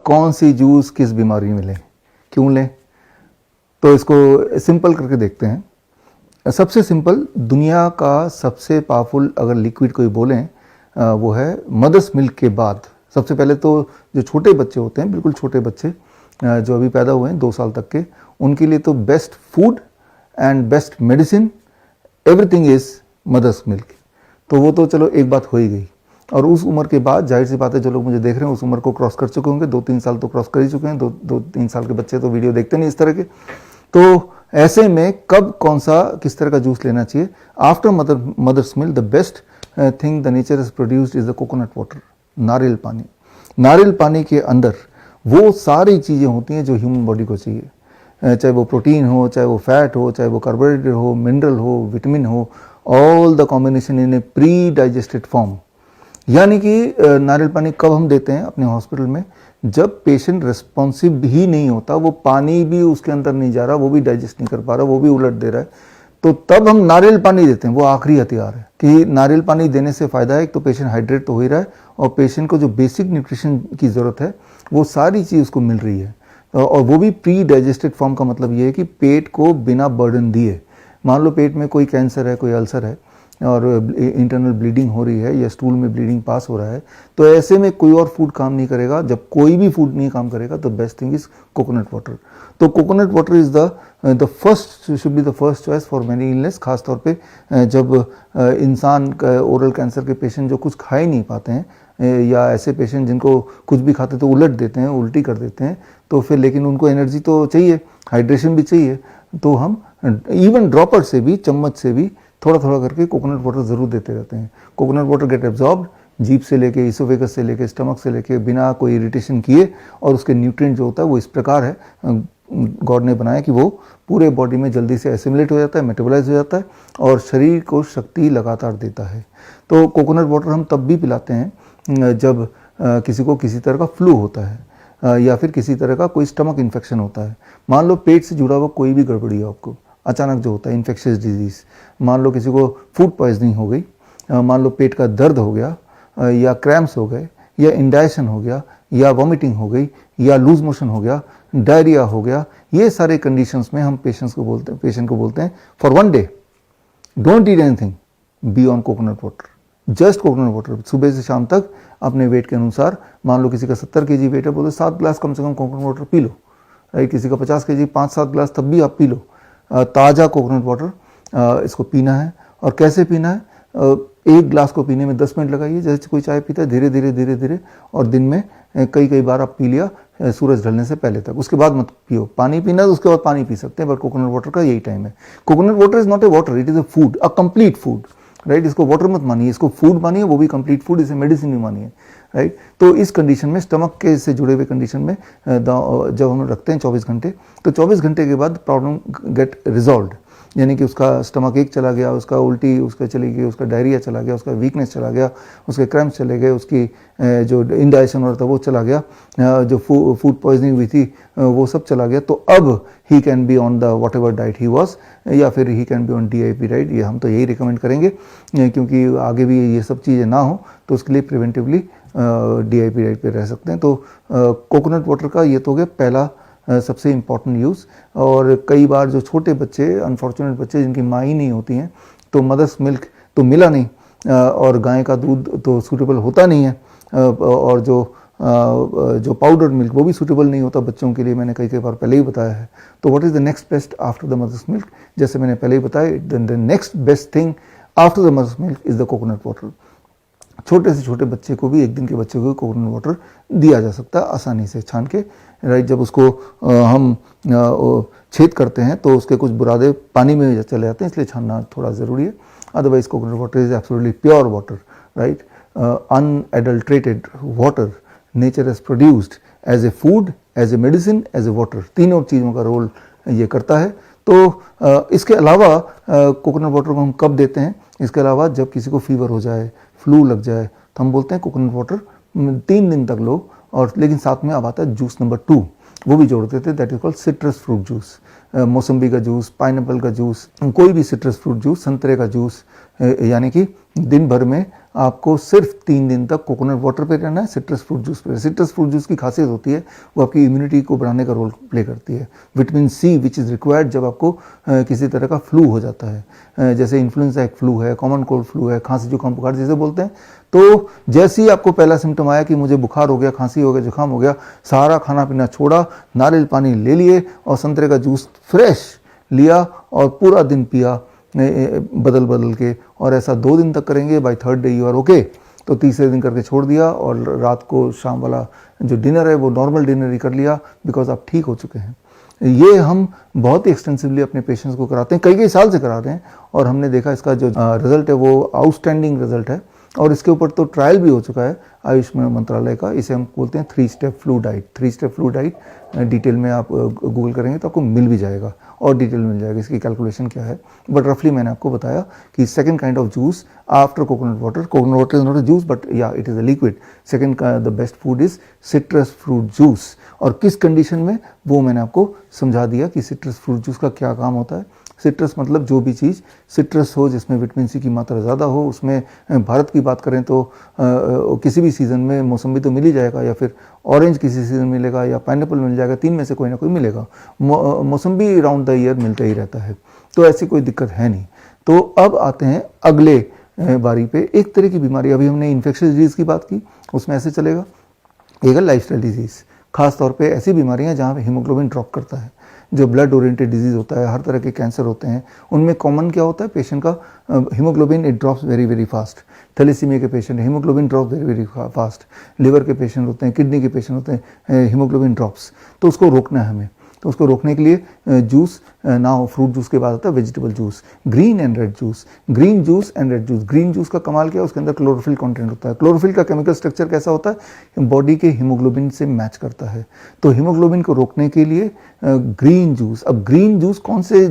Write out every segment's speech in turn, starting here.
कौन सी जूस किस बीमारी में लें, क्यों लें? तो इसको सिंपल करके देखते हैं। सबसे सिंपल, दुनिया का सबसे पावरफुल अगर लिक्विड कोई बोलें वो है मदर्स मिल्क के बाद। सबसे पहले तो जो छोटे बच्चे होते हैं, बिल्कुल छोटे बच्चे जो अभी पैदा हुए हैं 2 साल तक के, उनके लिए तो best food and best medicine everything is mother's milk. तो वो तो चलो एक बात हो ही गई। और उस उम्र के बाद जाहिर सी बात है, जो लोग मुझे देख रहे हैं उस उम्र को क्रॉस कर चुके होंगे, 2-3 साल तो क्रॉस कर ही चुके हैं। 2-3 साल के बच्चे तो वीडियो देखते नहीं इस तरह के। तो ऐसे में कब कौन सा किस तरह का जूस लेना चाहिए? After mother's milk the best thing the nature is produced is the coconut water, नारियल पानी। नारियल पानी के अंदर वो सारी चीज़ें होती हैं जो ह्यूमन बॉडी को चाहिए, चाहे वो प्रोटीन हो, चाहे वो फैट हो, चाहे वो कार्बोहाइड्रेट हो, मिनरल हो, विटामिन हो, all the combination in A pre digested form. यानी कि नारियल पानी कब हम देते हैं अपने हॉस्पिटल में? जब पेशेंट रिस्पॉन्सिव ही नहीं होता, वो पानी भी उसके अंदर नहीं जा रहा, वो भी डाइजेस्ट नहीं कर पा रहा, वो भी उलट दे रहा है, तो तब हम नारियल पानी देते हैं। वो आखिरी हथियार है कि नारियल पानी देने से फ़ायदा है, एक तो पेशेंट हाइड्रेट तो हो ही रहा है और पेशेंट को जो बेसिक न्यूट्रिशन की ज़रूरत है वो सारी चीज़ उसको मिल रही है, और वो भी प्री डाइजेस्टेड फॉर्म का मतलब ये है कि पेट को बिना बर्डन दिए। मान लो पेट में कोई कैंसर है, कोई अल्सर है और इंटरनल ब्लीडिंग हो रही है या स्टूल में ब्लीडिंग पास हो रहा है, तो ऐसे में कोई और फूड काम नहीं करेगा। जब कोई भी फूड नहीं काम करेगा तो best thing is coconut water. तो coconut water is the first, should be the first choice for many illness. खास तौर पे जब इंसान ओरल कैंसर के पेशेंट जो कुछ खा ही नहीं पाते हैं, या ऐसे पेशेंट जिनको कुछ भी खाते तो उलट देते हैं, उल्टी कर देते हैं, तो फिर लेकिन उनको एनर्जी तो चाहिए, हाइड्रेशन भी चाहिए, तो हम इवन ड्रॉपर से भी, चम्मच से भी थोड़ा थोड़ा करके कोकोनट वाटर ज़रूर देते रहते हैं। कोकोनट वाटर गेट एब्जॉर्ब्ड जीभ से लेके, इसोफेगस से लेके, स्टमक से लेके, बिना कोई इरिटेशन किए, और उसके न्यूट्रिएंट जो होता है वो इस प्रकार है, गॉड ने बनाया कि वो पूरे बॉडी में जल्दी से एसिमुलेट हो जाता है, मेटाबोलाइज हो जाता है और शरीर को शक्ति लगातार देता है। तो कोकोनट वाटर हम तब भी पिलाते हैं जब किसी को किसी तरह का फ्लू होता है या फिर किसी तरह का कोई स्टमक इन्फेक्शन होता है। मान लो पेट से जुड़ा हुआ कोई भी गड़बड़ी है आपको, अचानक जो होता है इन्फेक्शियस डिजीज़, मान लो किसी को फूड पॉइजनिंग हो गई, मान लो पेट का दर्द हो गया, या क्रैम्प्स हो गए, या इंडाइजेशन हो गया, या वॉमिटिंग हो गई, या लूज मोशन हो गया, डायरिया हो गया, ये सारे कंडीशंस में हम पेशेंट को बोलते हैं for 1 day don't eat anything, be on coconut water, just coconut water. सुबह से शाम तक अपने वेट के अनुसार, मान लो किसी का 70 kg वेट है, बोलते 7 ग्लास कम से कम coconut water P low, right? किसी का 50 kg 5-7 ग्लास तब भी आप पी लो ताज़ा कोकोनट वाटर। इसको पीना है, और कैसे पीना है? 1 ग्लास को पीने में 10 मिनट लगाइए, जैसे कोई चाय पीता है, धीरे धीरे, और दिन में कई बार आप पी लिया सूरज ढलने से पहले तक, उसके बाद मत पियो। पानी पीना है तो उसके बाद पानी पी सकते हैं, बट कोकोनट वाटर का यही टाइम है। Coconut water is not a water, it is a food, a complete food, right? इसको वाटर मत मानिए, इसको फूड मानिए, वो भी कंप्लीट फूड, इसे मेडिसिन भी मानिए, राइट? तो इस कंडीशन में, स्टमक के से जुड़े हुए कंडीशन में जब हम रखते हैं 24 घंटे, तो 24 घंटे के बाद प्रॉब्लम गेट रिजॉल्व, यानी कि उसका स्टमक एक चला गया, उसका उल्टी उसका चली गई, उसका डायरिया चला गया, उसका वीकनेस चला गया, उसके क्रैम्प्स चले गए, उसकी जो इंडाइजेशन हो रहा था वो चला गया, जो फूड पॉइजनिंग हुई थी वो सब चला गया, तो अब he can be on the what ever diet he was, या फिर he can be on DIP diet. ये हम तो यही रिकमेंड करेंगे, क्योंकि आगे भी ये सब चीज़ें ना हो तो उसके लिए प्रिवेंटिवली DIP डाइट पे रह सकते हैं। तो कोकोनट वाटर का ये तो हो गया पहला सबसे इम्पॉर्टेंट यूज़। और कई बार जो छोटे बच्चे, अनफॉर्चुनेट बच्चे जिनकी माँ ही नहीं होती हैं, तो मदर्स मिल्क तो मिला नहीं, और गाय का दूध तो सूटेबल होता नहीं है, और जो पाउडर मिल्क वो भी सूटेबल नहीं होता बच्चों के लिए, मैंने कई बार पहले ही बताया है। तो what is the next best after the mother's milk? जैसे मैंने पहले ही बताया, the next best thing after the mother's milk is the coconut water. छोटे से छोटे बच्चे को भी, 1 दिन के बच्चे को भी कोकोनट वाटर दिया जा सकता है आसानी से छान के, राइट? जब उसको हम छेद करते हैं तो उसके कुछ बुरादे पानी में चले जाते हैं, इसलिए छानना थोड़ा ज़रूरी है। Otherwise coconut water is absolutely pure water, right? Unadulterated water nature has produced as a food, as a medicine, as a water, तीनों चीज़ों का रोल ये करता है। तो इसके अलावा कोकोनट वाटर को हम कब देते हैं? इसके अलावा जब किसी को फीवर हो जाए, फ्लू लग जाए, तो हम बोलते हैं कोकोनट वाटर 3 दिन तक लो, और लेकिन साथ में अब आता है जूस नंबर 2। वो भी जोड़ते थे, that is called citrus fruit juice. मौसम्बी का जूस, पाइनएप्पल का जूस, कोई भी सिट्रस फ्रूट जूस, संतरे का जूस, यानी कि दिन भर में आपको सिर्फ 3 दिन तक कोकोनट वाटर पे रहना है, सिट्रस फ्रूट जूस पे। सिट्रस फ्रूट जूस की खासियत होती है वो आपकी इम्यूनिटी को बढ़ाने का रोल प्ले करती है। Vitamin C which is required जब आपको किसी तरह का फ्लू हो जाता है, जैसे इन्फ्लुएंजा एक फ्लू है, कॉमन कोल्ड फ्लू है, खांसी जुकाम बुखार जैसे बोलते हैं। तो जैसे ही आपको पहला सिम्टम आया कि मुझे बुखार हो गया, खांसी हो गया, जुकाम हो गया, सारा खाना पीना छोड़ा, नारियल पानी ले लिए और संतरे का जूस फ्रेश लिया और पूरा दिन पिया बदल बदल के, और ऐसा 2 दिन तक करेंगे। By 3rd day you are okay. तो तीसरे दिन करके छोड़ दिया और रात को शाम वाला जो डिनर है वो नॉर्मल डिनर ही कर लिया, बिकॉज आप ठीक हो चुके हैं। ये हम बहुत ही एक्सटेंसिवली अपने पेशेंट्स को कराते हैं, कई कई साल से करा रहे हैं, और हमने देखा इसका जो रिजल्ट है वो आउटस्टैंडिंग रिजल्ट है। और इसके ऊपर तो ट्रायल भी हो चुका है आयुष मंत्रालय का। इसे हम बोलते हैं 3 step flu diet. 3 step flu diet detail में आप गूगल करेंगे तो आपको मिल भी जाएगा और डिटेल मिल जाएगा इसकी कैलकुलेशन क्या है। बट रफली मैंने आपको बताया कि second kind of juice after coconut water is not a juice but yeah it is a liquid. Second का the best food is citrus fruit juice. और किस कंडीशन में वो मैंने आपको समझा दिया कि सिट्रस फ्रूट जूस का क्या काम होता है। सिट्रस मतलब जो भी चीज़ सिट्रस हो, जिसमें विटामिन सी की मात्रा ज़्यादा हो। उसमें भारत की बात करें तो किसी भी सीज़न में मौसम्बी तो मिल ही जाएगा, या फिर ऑरेंज किसी सीज़न मिलेगा, या पाइनएप्पल मिल जाएगा, 3 में से कोई ना कोई मिलेगा। मौसम्बी राउंड द ईयर मिलता ही रहता है, तो ऐसी कोई दिक्कत है नहीं। तो अब आते हैं अगले बारी पे। एक तरह की बीमारी, अभी हमने इन्फेक्शियस डिजीज़ की बात की, उसमें ऐसे चलेगा। एक है लाइफस्टाइल डिजीज़, खास तौर पे ऐसी बीमारियां जहाँ पे हीमोग्लोबिन ड्रॉप करता है, जो ब्लड ओरिएंटेड डिजीज़ होता है, हर तरह के कैंसर होते हैं, उनमें कॉमन क्या होता है, पेशेंट का haemoglobin it drops very very fast. Thalassaemia के patient haemoglobin drop very very fast. Liver के पेशेंट होते हैं, किडनी के पेशेंट होते हैं, हीमोग्लोबिन ड्रॉप्स। तो उसको रोकना है हमें। तो उसको रोकने के लिए जूस ना हो, फ्रूट जूस के बाद आता है vegetable juice, green and red juice. Green juice and red juice, green juice का कमाल क्या है, उसके अंदर क्लोरोफिल कंटेंट होता है। क्लोरोफिल का केमिकल स्ट्रक्चर कैसा होता है, बॉडी के हीमोग्लोबिन से मैच करता है। तो हीमोग्लोबिन को रोकने के लिए ग्रीन जूस। अब ग्रीन जूस कौन से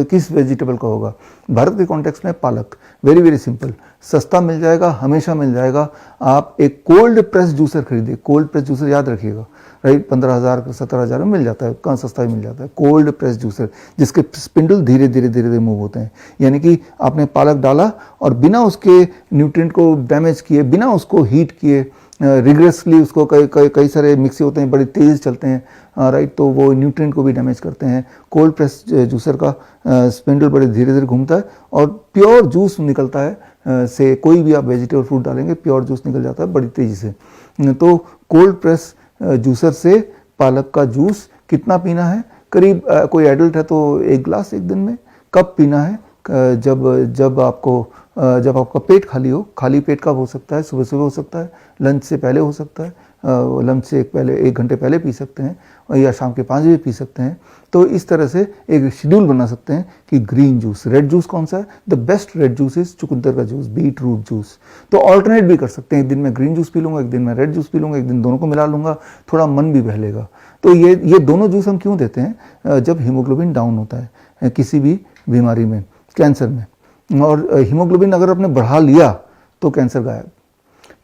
किस वेजिटेबल का होगा, भारत के कॉन्टेक्स्ट में पालक। वेरी वेरी सिंपल, सस्ता मिल जाएगा, हमेशा मिल जाएगा। आप एक कोल्ड प्रेस जूसर खरीदिए, कोल्ड प्रेस जूसर याद रखिएगा, राइट, 15,000 17,000 में मिल जाता है, कहाँ सस्ता ही मिल जाता है। कोल्ड प्रेस जूसर जिसके स्पिंडल धीरे धीरे धीरे धीरे मूव होते हैं, यानी कि आपने पालक डाला और बिना उसके न्यूट्रिएंट को डैमेज किए, बिना उसको हीट किए, रिग्रेसली उसको कई सारे मिक्सी होते हैं, बड़े तेज़ चलते हैं, राइट, तो वो न्यूट्रिएंट को भी डैमेज करते हैं। कोल्ड प्रेस जूसर का स्पिंडल बड़े धीरे धीरे घूमता है और प्योर जूस निकलता है। से कोई भी आप वेजिटेबल फ्रूट डालेंगे प्योर जूस निकल जाता है बड़ी तेज़ी से। तो कोल्ड प्रेस जूसर से पालक का जूस कितना पीना है, करीब कोई एडल्ट है तो 1 गिलास एक दिन में। कब पीना है, जब आपका पेट खाली हो। खाली पेट कब हो सकता है, सुबह सुबह हो सकता है, लंच से पहले हो सकता है, लंच से पहले 1 घंटे पहले पी सकते हैं, या शाम के 5 बजे पी सकते हैं। तो इस तरह से एक शेड्यूल बना सकते हैं कि ग्रीन जूस। रेड जूस कौन सा है, the best red juice is चुकंदर का जूस, बीट रूट जूस। तो ऑल्टरनेट भी कर सकते हैं, एक दिन में ग्रीन जूस पी लूँगा, एक दिन में रेड जूस पी लूँगा, एक दिन दोनों को मिला लूँगा, थोड़ा मन भी बहलेगा। तो ये दोनों जूस हम क्यों देते हैं, जब हीमोग्लोबिन डाउन होता है किसी भी बीमारी में, कैंसर में। और हीमोग्लोबिन अगर आपने बढ़ा लिया तो कैंसर गायब।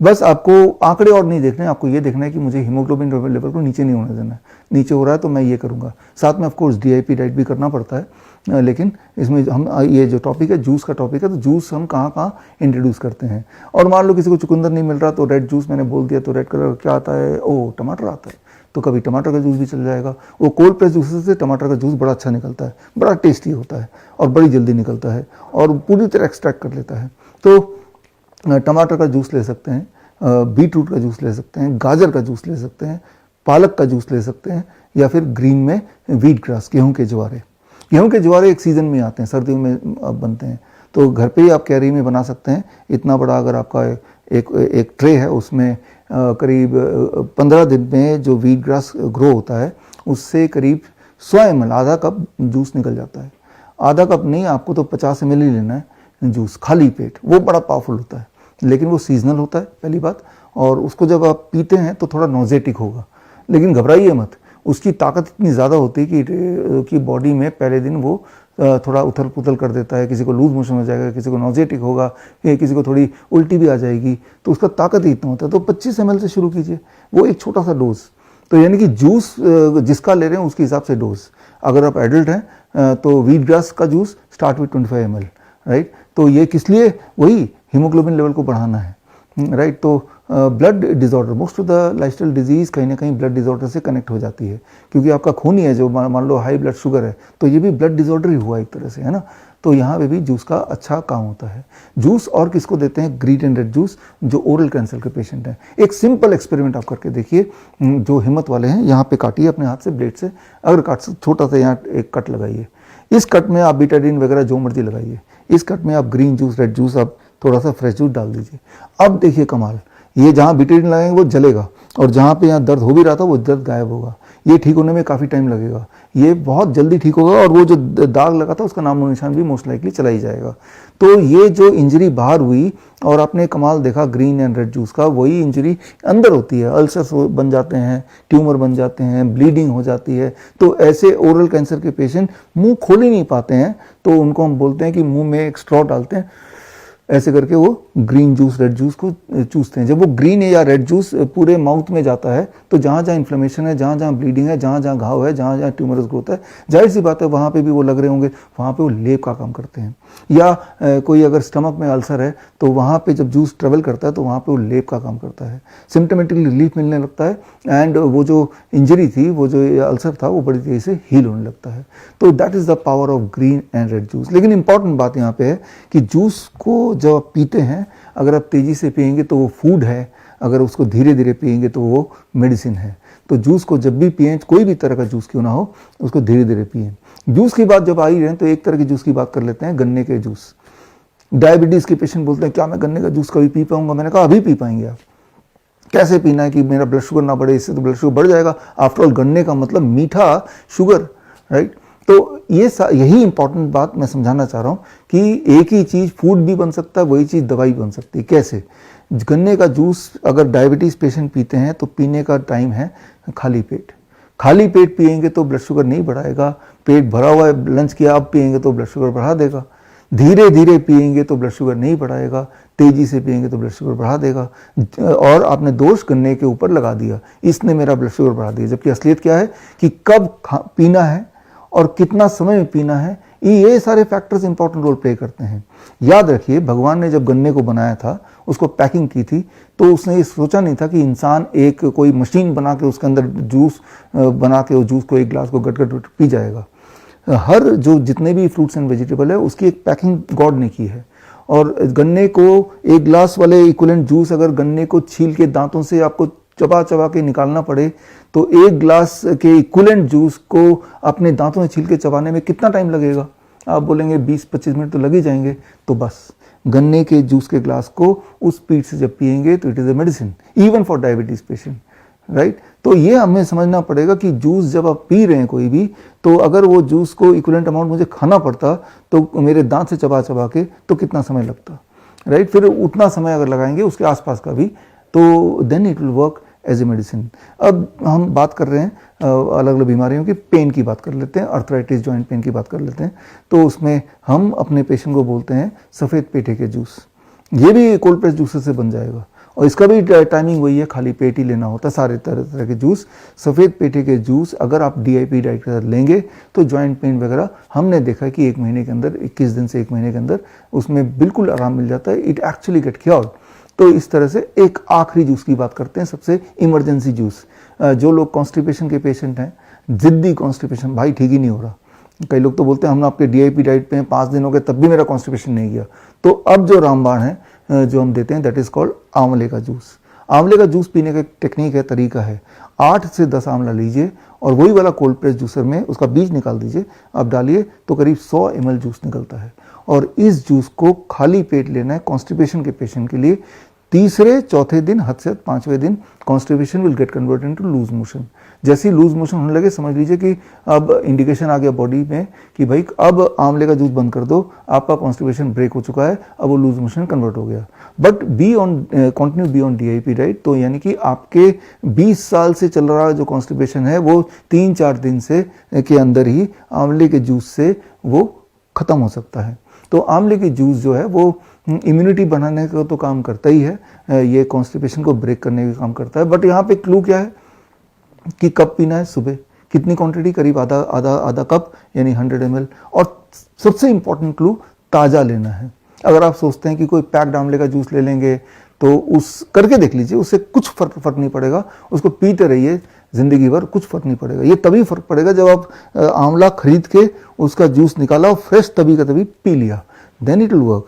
बस आपको आंकड़े और नहीं देखने, आपको ये देखना है कि मुझे हीमोग्लोबिन लेवल को नीचे नहीं होने देना है। नीचे हो रहा है तो मैं ये करूँगा। साथ में ऑफकोर्स DIP डाइट भी करना पड़ता है, लेकिन इसमें हम ये जो टॉपिक है जूस का टॉपिक है, तो जूस हम कहाँ कहाँ इंट्रोड्यूस करते हैं। और मान लो किसी को चुकंदर नहीं मिल रहा तो रेड जूस मैंने बोल दिया, तो रेड कलर क्या आता है, ओ टमाटर आता है, तो कभी टमाटर का जूस भी चल जाएगा। वो कोल्ड प्रेस जूस से टमाटर का जूस बड़ा अच्छा निकलता है, बड़ा टेस्टी होता है और बड़ी जल्दी निकलता है और पूरी तरह एक्सट्रैक्ट कर लेता है। तो टमाटर का जूस ले सकते हैं, बीट रूट का जूस ले सकते हैं, गाजर का जूस ले सकते हैं, पालक का जूस ले सकते हैं, या फिर ग्रीन में व्हीट ग्रास, गेहूं के ज्वारे। गेहूं के ज्वारे एक सीज़न में आते हैं, सर्दियों में बनते हैं, तो घर पे ही आप कैरी में बना सकते हैं। इतना बड़ा अगर आपका एक ट्रे है, उसमें करीब 15 दिन में जो व्हीट ग्रास ग्रो होता है उससे करीब 100 ml, आधा कप जूस निकल जाता है। आधा कप नहीं, आपको तो 50 ml ही लेना है जूस, खाली पेट। वो बड़ा पावरफुल होता है, लेकिन वो सीजनल होता है पहली बात, और उसको जब आप पीते हैं तो थोड़ा नॉजेटिक होगा, लेकिन घबराइए मत। उसकी ताकत इतनी ज़्यादा होती है कि बॉडी में पहले दिन वो थोड़ा उथल पुथल कर देता है। किसी को लूज मोशन हो जाएगा, किसी को नॉजेटिक होगा, किसी को थोड़ी उल्टी भी आ जाएगी, तो उसका ताकत ही इतना होता है। तो 25 ml से शुरू कीजिए, वो एक छोटा सा डोज, तो यानी कि जूस जिसका ले रहे हैं उसके हिसाब से डोज। अगर आप एडल्ट हैं तो व्हीट ग्रास का juice start with 25 ml, right. तो ये किस लिए, वही हीमोग्लोबिन लेवल को बढ़ाना है, राइट। तो blood disorder, most of the lifestyle disease कहीं ना कहीं ब्लड डिजॉर्डर से कनेक्ट हो जाती है, क्योंकि आपका खून ही है जो मान लो हाई ब्लड शुगर है तो ये भी ब्लड डिजॉर्डर ही हुआ एक तरह से, है ना। तो यहाँ पे भी जूस का अच्छा काम होता है। जूस और किसको देते हैं, ग्रीन एंड रेड जूस, जो ओरल कैंसर के पेशेंट हैं। एक सिंपल एक्सपेरिमेंट आप करके देखिए, जो हिम्मत वाले हैं यहाँ पे काटिए अपने हाथ से ब्लेड से, अगर काट से छोटा सा यहाँ एक कट लगाइए, इस कट में आप बीटाडीन वगैरह जो मर्जी लगाइए, इस कट में आप ग्रीन जूस, रेड जूस, आप थोड़ा सा फ्रेश जूस डाल दीजिए। अब देखिए कमाल, ये जहाँ बीटाडीन लगाएंगे वो जलेगा, और जहाँ पे यहाँ दर्द हो भी रहा था वो दर्द गायब होगा। ये ठीक होने में काफ़ी टाइम लगेगा, ये बहुत जल्दी ठीक होगा, और वो जो दाग लगा था उसका नाम और निशान भी मोस्ट लाइकली चला ही जाएगा। तो ये जो इंजरी बाहर हुई और आपने कमाल देखा ग्रीन एंड रेड जूस का, वही इंजरी अंदर होती है, अल्सर्स बन जाते हैं, ट्यूमर बन जाते हैं, ब्लीडिंग हो जाती है। तो ऐसे ओरल कैंसर के पेशेंट मुंह खोल ही नहीं पाते हैं, तो उनको हम बोलते हैं कि मुंह में एक स्ट्रॉ डालते हैं, ऐसे करके वो ग्रीन जूस, रेड जूस को चूसते हैं। जब वो ग्रीन या रेड जूस पूरे माउथ में जाता है तो जहाँ जहाँ इन्फ्लेमेशन है, जहाँ जहाँ ब्लीडिंग है, जहाँ जहाँ घाव है, जहाँ जहाँ ट्यूमरस ग्रोथ है, जाहिर सी बात है वहाँ पे भी वो लग रहे होंगे, वहाँ पे वो लेप का काम करते हैं। या कोई अगर स्टमक में अल्सर है तो वहाँ पे जब जूस ट्रेवल करता है तो वहाँ पे वो लेप का काम करता है, सिम्टमेटिक रिलीफ मिलने लगता है, एंड वो जो इंजरी थी, वो जो अल्सर था, वो बड़ी तेज़ी से हील होने लगता है। तो that is the power of green and red juice. लेकिन इंपॉर्टेंट बात यहाँ पे है कि जूस को जब आप पीते हैं, अगर आप तेज़ी से पिएंगे तो वो फूड है, अगर उसको धीरे धीरे पिएंगे तो वो मेडिसिन है। तो जूस को जब भी पिएं, कोई भी तरह का जूस क्यों ना हो, उसको धीरे धीरे पिएं। जूस की बात जब आ ही रहे हैं तो एक तरह के जूस की बात कर लेते हैं, गन्ने के जूस। डायबिटीज़ के पेशेंट बोलते हैं क्या मैं गन्ने का जूस कभी पी पाऊंगा? मैंने कहा अभी पी पाएंगे आप। कैसे पीना है कि मेरा ब्लड शुगर ना बढ़े, इससे तो ब्लड शुगर बढ़ जाएगा। आफ्टर ऑल गन्ने का मतलब मीठा शुगर, राइट। तो यही इंपॉर्टेंट बात मैं समझाना चाह रहा हूँ कि एक ही चीज़ फूड भी बन सकता है, वही चीज़ दवाई बन सकती है। कैसे? गन्ने का जूस अगर डायबिटीज़ पेशेंट पीते हैं तो पीने का टाइम है खाली पेट। खाली पेट पिएंगे तो ब्लड शुगर नहीं बढ़ाएगा, पेट भरा हुआ है, लंच किया अब पिएंगे तो ब्लड शुगर बढ़ा देगा। धीरे धीरे पिएंगे तो ब्लड शुगर नहीं बढ़ाएगा, तेजी से पिएंगे तो ब्लड शुगर बढ़ा देगा। और आपने दोष गन्ने के ऊपर लगा दिया, इसने मेरा ब्लड शुगर बढ़ा दिया। जबकि असलियत क्या है कि कब पीना है और कितना समय में पीना है, ये सारे फैक्टर्स इंपॉर्टेंट रोल प्ले करते हैं। याद रखिए, भगवान ने जब गन्ने को बनाया था, उसको पैकिंग की थी, तो उसने ये सोचा नहीं था कि इंसान एक कोई मशीन बना के उसके अंदर जूस बना के उस जूस को एक ग्लास को गट गट पी जाएगा। हर जो जितने भी फ्रूट्स एंड वेजिटेबल है उसकी एक पैकिंग गॉड ने की है। और गन्ने को एक ग्लास वाले इक्विवेलेंट जूस, अगर गन्ने को छील के दांतों से आपको चबा चबा के निकालना पड़े तो एक ग्लास के इक्विवेलेंट जूस को अपने दांतों से छील के चबाने में कितना टाइम लगेगा? आप बोलेंगे 20-25 मिनट तो लग ही जाएंगे। तो बस गन्ने के जूस के ग्लास को उस स्पीड से जब पिएंगे तो it is a medicine even for diabetes patient, right. तो ये हमें समझना पड़ेगा कि जूस जब आप पी रहे हैं कोई भी, तो अगर वो जूस को इक्विवेलेंट अमाउंट मुझे खाना पड़ता तो मेरे दांत से चबा चबा के तो कितना समय लगता, राइट। फिर उतना समय अगर लगाएंगे उसके आसपास का भी, तो then it will work as a medicine. अब हम बात कर रहे हैं अलग अलग बीमारियों की, पेन की बात कर लेते हैं, अर्थराइटिस जॉइंट पेन की बात कर लेते हैं। तो उसमें हम अपने पेशेंट को बोलते हैं सफ़ेद पेठे के जूस। ये भी कोल्ड प्रेस जूसेस से बन जाएगा और इसका भी टाइमिंग वही है, खाली पेट ही लेना होता है सारे तरह तरह के जूस। सफ़ेद पेठे के जूस अगर आप DIP डाइट के साथ लेंगे तो जॉइंट पेन वगैरह हमने देखा कि 1 महीने के अंदर, 21 दिन से 1 महीने के अंदर उसमें बिल्कुल आराम मिल जाता है। It actually get cured. तो इस तरह से एक आखिरी जूस की बात करते हैं, सबसे इमरजेंसी जूस। जो लोग कॉन्स्टिपेशन के पेशेंट हैं, जिद्दी कॉन्स्टिपेशन, भाई ठीक ही नहीं हो रहा, कई लोग तो बोलते हैं हम आपके DIP डाइट पे हैं, 5 दिन हो गए तब भी मेरा कॉन्स्टिपेशन नहीं गया, तो अब जो रामबाण है जो हम देते हैं दैट इज़ कॉल्ड आंवले का जूस। आंवले का जूस पीने का टेक्निक है, तरीका है, 8 से 10 आंवला लीजिए और वही वाला कोल्ड प्रेस जूसर में उसका बीज निकाल दीजिए, आप डालिए तो करीब 100 ml जूस निकलता है। और इस जूस को खाली पेट लेना है कॉन्स्टिपेशन के पेशेंट के लिए। तीसरे चौथे दिन, हद से 5वें दिन constipation will get converted into loose motion. जैसे ही लूज मोशन होने लगे समझ लीजिए कि अब इंडिकेशन आ गया बॉडी में कि भाई अब आंवले का जूस बंद कर दो, आपका कॉन्स्टिपेशन ब्रेक हो चुका है, अब वो लूज मोशन कन्वर्ट हो गया। But continue be on DIP diet, तो यानी कि आपके 20 साल से चल रहा जो कॉन्स्टिपेशन है वो 3-4 दिन से के अंदर ही आंवले के जूस से वो ख़त्म हो सकता है। तो आंवले की जूस जो है वो इम्यूनिटी बढ़ाने का तो काम करता ही है, ये कॉन्स्टिपेशन को ब्रेक करने का काम करता है। बट यहाँ पे क्लू क्या है कि कब पीना है सुबह, कितनी क्वांटिटी, करीब आधा आधा आधा कप यानी 100 ml। और सबसे इंपॉर्टेंट क्लू, ताज़ा लेना है। अगर आप सोचते हैं कि कोई पैक्ड आंवले का जूस ले लेंगे तो उस करके देख लीजिए, उससे कुछ फर्क नहीं पड़ेगा। उसको पीते रहिए ज़िंदगी भर, कुछ फर्क नहीं पड़ेगा। ये तभी फर्क पड़ेगा जब आप आंवला खरीद के उसका जूस निकाला और फ्रेश तभी का तभी पी लिया, देन इट विल वर्क।